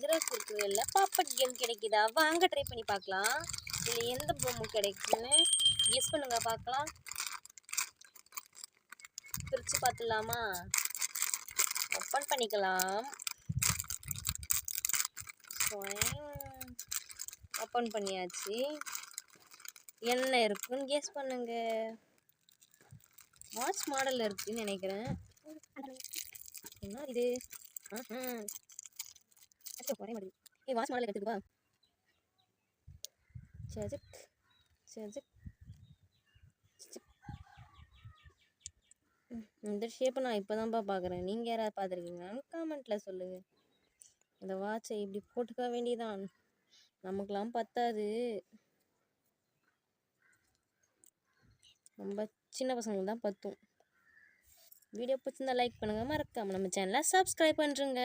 Xerox இருக்குதுல்ல, papad game கிடைக்குதா? வாங்க ட்ரை பண்ணி பார்க்கலாம். இதில் எந்த பொம்மை கிடைக்குன்னு கெஸ் பண்ணுங்க பார்க்கலாம். பிரித்து பார்த்துடலாமா? ஓப்பன் பண்ணிக்கலாம். ஓப்பன் பண்ணியாச்சு. என்ன இருக்குன்னு கெஸ் பண்ணுங்க. வாட்ச் மாடல் இருக்குன்னு நினைக்கிறேன். என்ன இது? ஒரே மாதிரி. வாட்ச் மாடல் எடுத்துக்குவா. இந்த ஷேப்பை நான் இப்போ தான்ப்பா பார்க்குறேன். நீங்கள் யாராவது பார்த்துருக்கீங்களான்னு காமெண்ட்டில் சொல்லுங்கள். இந்த வாட்சை இப்படி போட்டுக்க வேண்டியதான். நமக்கெல்லாம் பத்தாது. நம்ம சின்ன பசங்களுக்கு தான் பத்தும். வீடியோ பிடிச்சிருந்தா லைக் பண்ணுங்கள், மறக்காமல் நம்ம சேனலை சப்ஸ்கிரைப் பண்ணுறேங்க.